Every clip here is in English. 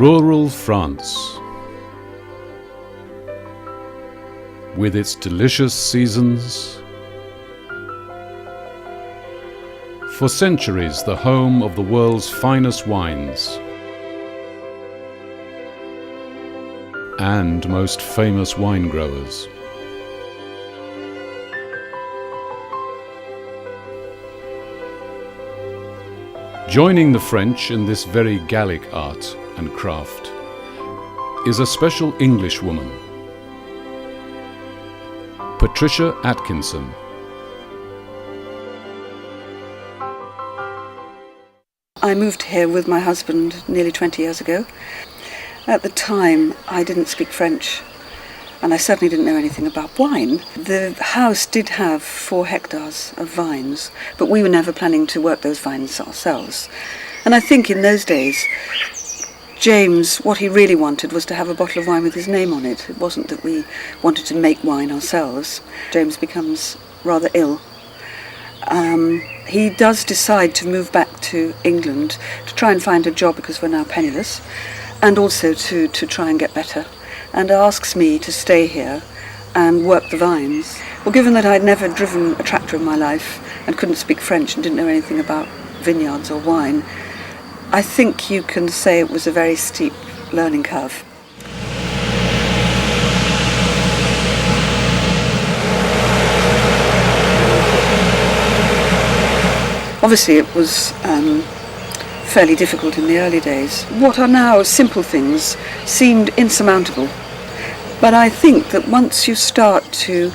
Rural France, with its delicious seasons, for centuries the home of the world's finest wines and most famous wine growers. Joining the French in this very Gallic art and craft is a special English woman, Patricia Atkinson. I moved here with my husband nearly 20 years ago. At the time, I didn't speak French, and I certainly didn't know anything about wine. The house did have 4 hectares of vines, but we were never planning to work those vines ourselves. And I think in those days, James, what he really wanted was to have a bottle of wine with his name on it. It wasn't that we wanted to make wine ourselves. James becomes rather ill. He does decide to move back to England to try and find a job because we're now penniless, and also to try and get better, and asks me to stay here and work the vines. Well, given that I'd never driven a tractor in my life and couldn't speak French and didn't know anything about vineyards or wine, I think you can say it was a very steep learning curve. Obviously it was fairly difficult in the early days. What are now simple things seemed insurmountable. But I think that once you start to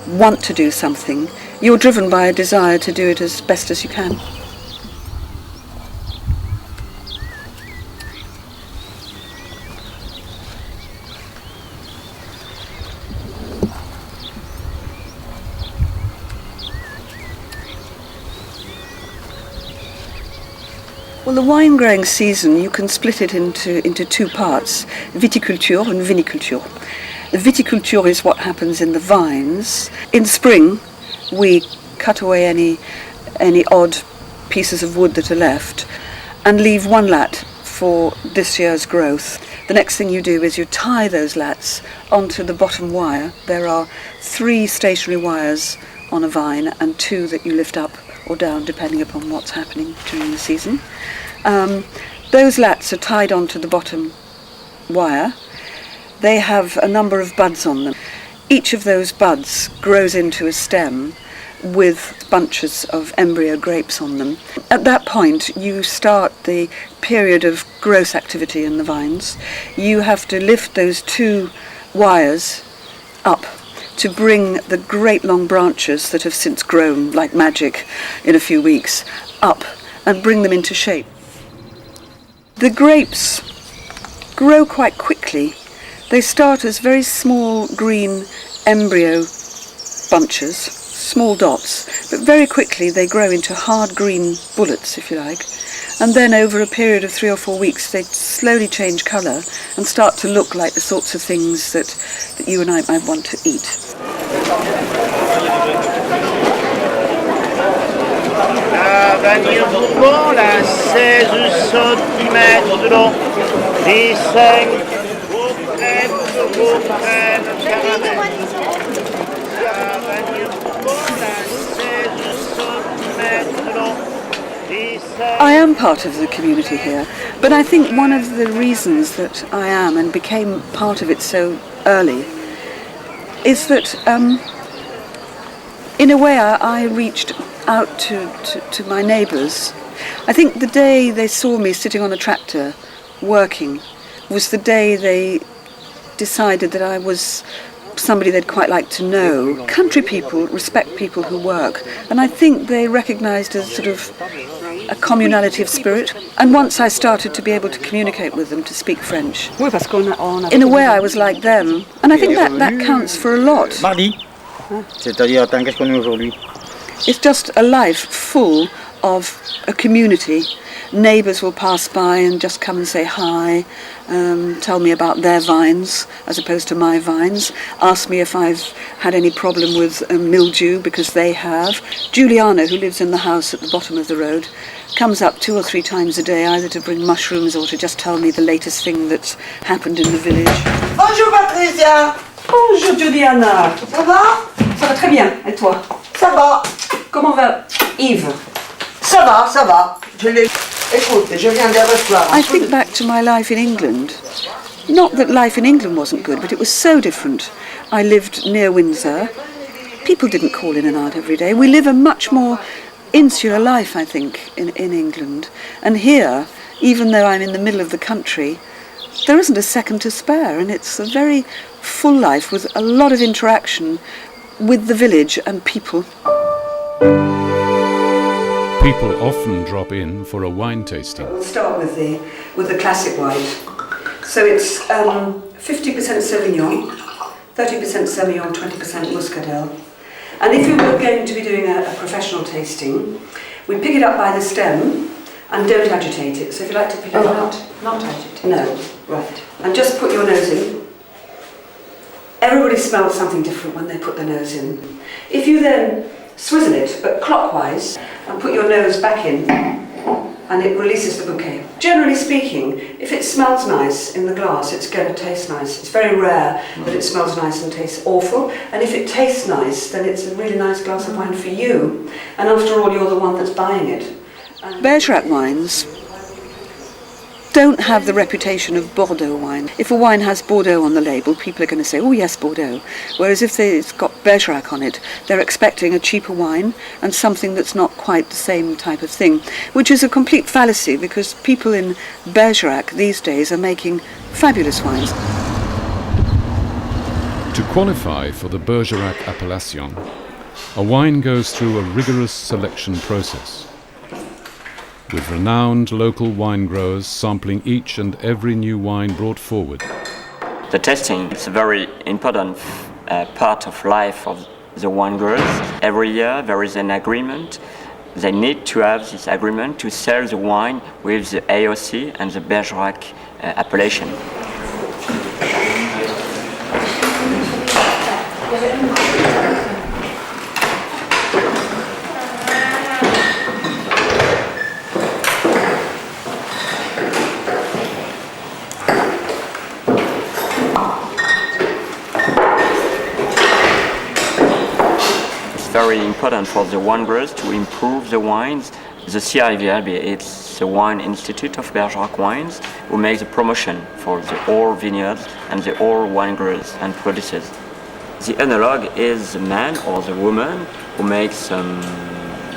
want to do something, you're driven by a desire to do it as best as you can. Well, the wine growing season, you can split it into 2 parts, viticulture and viniculture. The viticulture is what happens in the vines. In spring, we cut away any odd pieces of wood that are left and leave 1 lat for this year's growth. The next thing you do is you tie those lats onto the bottom wire. There are 3 stationary wires on a vine and 2 that you lift up or down depending upon what's happening during the season. Those lats are tied onto the bottom wire. They have a number of buds on them. Each of those buds grows into a stem with bunches of embryo grapes on them. At that point you start the period of growth activity in the vines. You have to lift those 2 wires up to bring the great long branches that have since grown like magic in a few weeks up and bring them into shape. The grapes grow quite quickly. They start as very small green embryo bunches, small dots, but very quickly they grow into hard green bullets, if you like, and then over a period of 3 or 4 weeks they slowly change colour and start to look like the sorts of things that you and I might want to eat. La 16 centimètres di 5 I am part of the community here, but I think one of the reasons that I am and became part of it so early is that in a way I reached out to my neighbours. I think the day they saw me sitting on a tractor working was the day they decided that I was somebody they'd quite like to know. Country people respect people who work, and I think they recognised as sort of a communality of spirit. And once I started to be able to communicate with them, to speak French, in a way I was like them, and I think that counts for a lot. Mardi, c'est-à-dire qu'est-ce qu'on est aujourd'hui? It's just a life full of a community. Neighbours will pass by and just come and say hi, tell me about their vines as opposed to my vines, ask me if I've had any problem with mildew, because they have. Juliana, who lives in the house at the bottom of the road, comes up 2 or 3 times a day, either to bring mushrooms or to just tell me the latest thing that's happened in the village. Bonjour Patricia. Bonjour Juliana. Ça va? Ça va très bien, et toi? Ça va. Comment va Yves? Ça va, ça va. Écoute, je viens de recevoir. I think back to my life in England. Not that life in England wasn't good, but it was so different. I lived near Windsor. People didn't call in and out every day. We live a much more insular life, I think, in England. And here, even though I'm in the middle of the country, there isn't a second to spare, and it's a very full life with a lot of interaction with the village and people. People often drop in for a wine tasting. We'll start with the classic white. So it's 50% Sauvignon, 30% Semillon, 20% Muscadel. And if you were going to be doing a professional tasting, we pick it up by the stem and don't agitate it. So if you like to pick it up, not agitate. No, right. And just put your nose in. Everybody smells something different when they put their nose in. If you then swizzle it, but clockwise, and put your nose back in, and it releases the bouquet. Generally speaking, if it smells nice in the glass, it's going to taste nice. It's very rare that it smells nice and tastes awful. And if it tastes nice, then it's a really nice glass of wine for you. And after all, you're the one that's buying it. Bergerac wines don't have the reputation of Bordeaux wine. If a wine has Bordeaux on the label, people are going to say, oh yes, Bordeaux. Whereas if it's got Bergerac on it, they're expecting a cheaper wine and something that's not quite the same type of thing, which is a complete fallacy, because people in Bergerac these days are making fabulous wines. To qualify for the Bergerac appellation, a wine goes through a rigorous selection process, with renowned local wine growers sampling each and every new wine brought forward. The tasting is a very important part of life of the wine growers. Every year there is an agreement. They need to have this agreement to sell the wine with the AOC and the Bergerac appellation. Very important for the wine growers to improve the wines. The CIVL, it's the Wine Institute of Bergerac Wines, who makes the promotion for the all vineyards and the all wine growers and producers. The analog is the man or the woman who makes some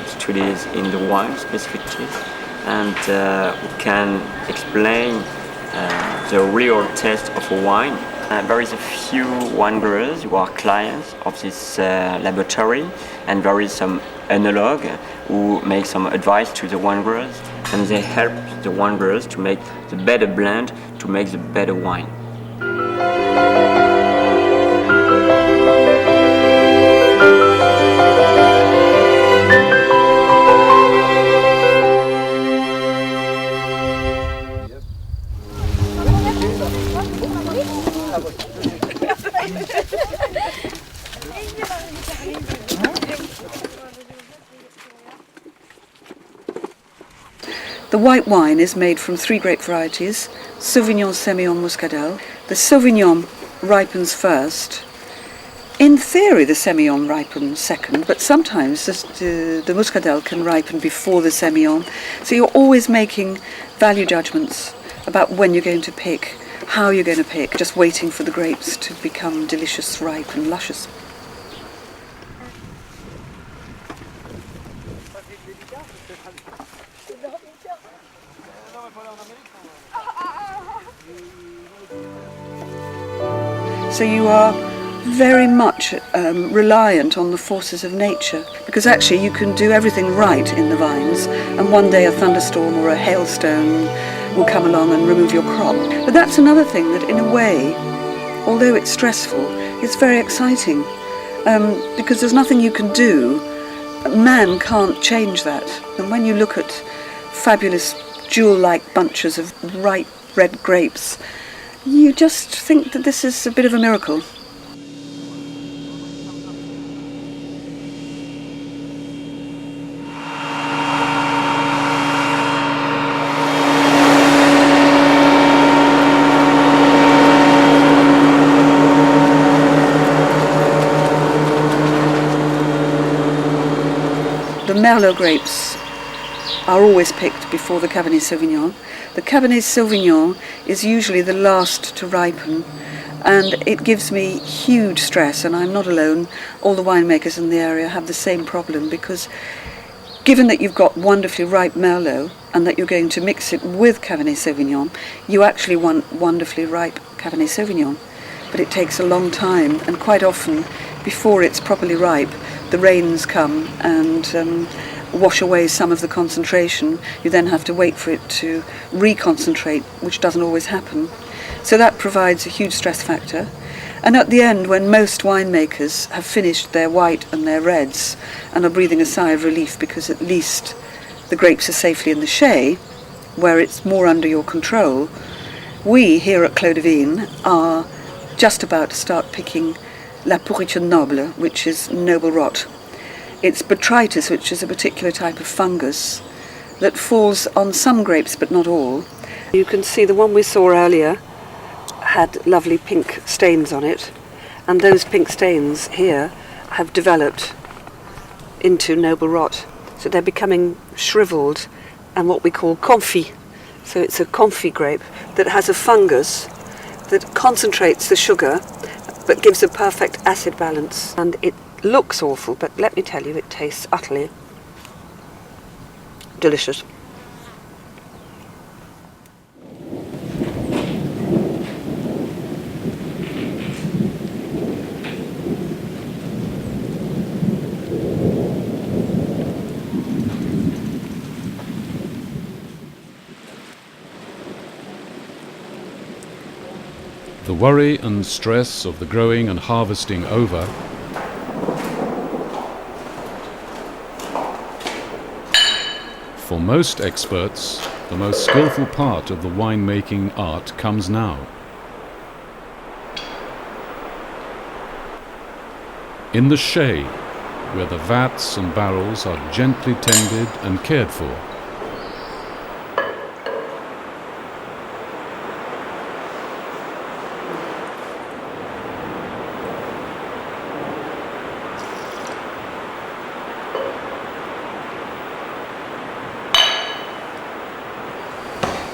studies in the wine specifically and who can explain the real taste of a wine. There is a few wine growers who are clients of this laboratory, and there is some analog who make some advice to the wine growers, and they help the wine growers to make the better blend, to make the better wine. The white wine is made from 3 grape varieties, Sauvignon, Semillon, Muscadel. The Sauvignon ripens first. In theory, the Semillon ripens second, but sometimes the Muscadel can ripen before the Semillon. So you're always making value judgments about when you're going to pick, how you're going to pick, just waiting for the grapes to become delicious, ripe and luscious. So you are very much reliant on the forces of nature, because actually you can do everything right in the vines, and one day a thunderstorm or a hailstone will come along and remove your crop. But that's another thing that, in a way, although it's stressful, it's very exciting, because there's nothing you can do Man can't change that. And when you look at fabulous jewel-like bunches of ripe red grapes, you just think that this is a bit of a miracle. The Merlot grapes are always picked before the Cabernet Sauvignon. The Cabernet Sauvignon is usually the last to ripen, and it gives me huge stress, and I'm not alone. All the winemakers in the area have the same problem, because given that you've got wonderfully ripe Merlot and that you're going to mix it with Cabernet Sauvignon, you actually want wonderfully ripe Cabernet Sauvignon. But it takes a long time, and quite often, before it's properly ripe, the rains come and wash away some of the concentration. You then have to wait for it to reconcentrate, which doesn't always happen. So that provides a huge stress factor. And at the end, when most winemakers have finished their white and their reds and are breathing a sigh of relief because at least the grapes are safely in the chai, where it's more under your control, we here at Clos de Vigne are just about to start picking La Pourriture Noble, which is noble rot. It's botrytis, which is a particular type of fungus that falls on some grapes but not all. You can see the one we saw earlier had lovely pink stains on it, and those pink stains here have developed into noble rot. So they're becoming shriveled and what we call confit. So it's a confit grape that has a fungus that concentrates the sugar but gives a perfect acid balance. And it looks awful, but let me tell you, it tastes utterly delicious. The worry and stress of the growing and harvesting over, for most experts, the most skillful part of the winemaking art comes now. In the chai, where the vats and barrels are gently tended and cared for.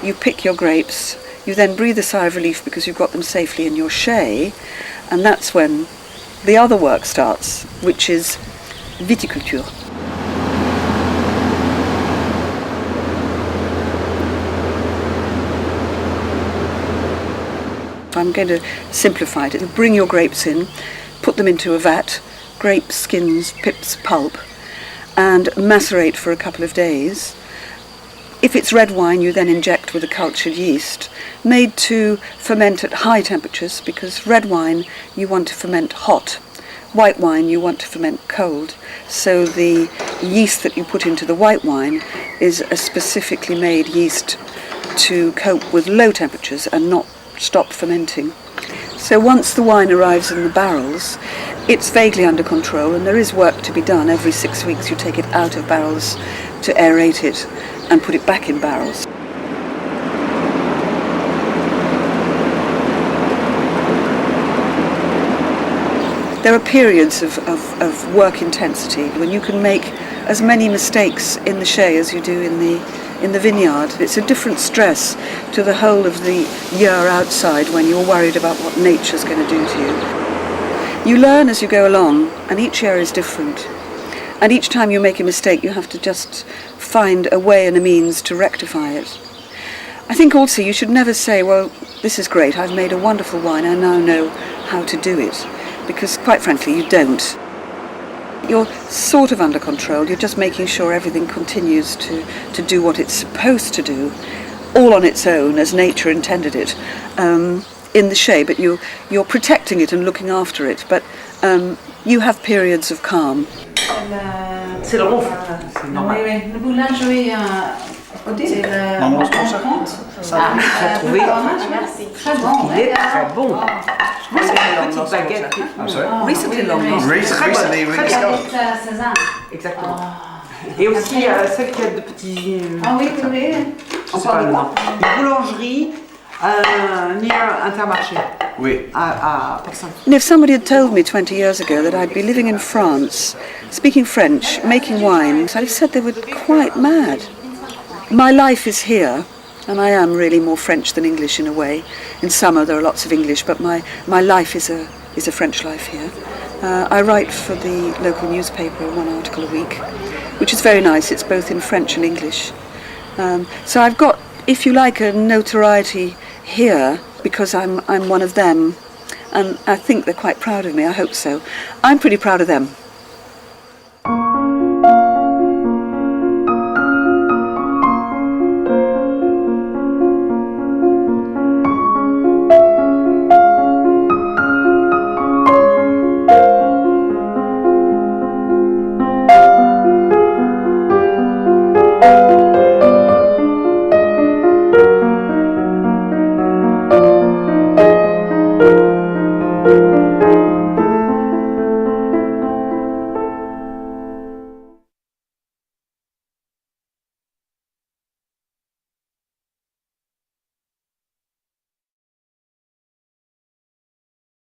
You pick your grapes, you then breathe a sigh of relief because you've got them safely in your chai, and that's when the other work starts, which is viticulture. I'm going to simplify it. You bring your grapes in, put them into a vat, grape skins, pips, pulp, and macerate for a couple of days. If it's red wine, you then inject with a cultured yeast, made to ferment at high temperatures, because red wine you want to ferment hot. White wine you want to ferment cold. So the yeast that you put into the white wine is a specifically made yeast to cope with low temperatures and not stop fermenting. So once the wine arrives in the barrels, it's vaguely under control, and there is work to be done. Every 6 weeks you take it out of barrels to aerate it and put it back in barrels. There are periods of work intensity when you can make as many mistakes in the chai as you do in the vineyard. It's a different stress to the whole of the year outside when you're worried about what nature's going to do to you. You learn as you go along, and each year is different. And each time you make a mistake, you have to just find a way and a means to rectify it. I think also you should never say, well, this is great, I've made a wonderful wine, I now know how to do it. Because quite frankly, you don't. You're sort of under control, you're just making sure everything continues to do what it's supposed to do, all on its own, as nature intended it, in the chai, but you're protecting it and looking after it. But You have periods of calm. C'est le ronfle. C'est normal. Oui, oui. Le boulage, oui. C'est le... Maman, je trouve ça. Ça, il faut trouver. Merci. Très bon. Il est très bon. Oui, c'est une petite baguette. Recently long lost. Recently, Belle Saison. Exactement. Et aussi celle qui a de petits... Ah oui, oui, oui. C'est pas le nom. Une boulangerie near Intermarché. Oui. À Personne. And if somebody had told me 20 years ago that I'd be living in France, speaking French, making wine, I'd have said they were quite mad. My life is here, and I am really more French than English in a way. In summer there are lots of English, but my life is a French life here. I write for the local newspaper, one article a week, which is very nice. It's both in French and English. So I've got, if you like, a notoriety here because I'm one of them, and I think they're quite proud of me. I hope so. I'm pretty proud of them.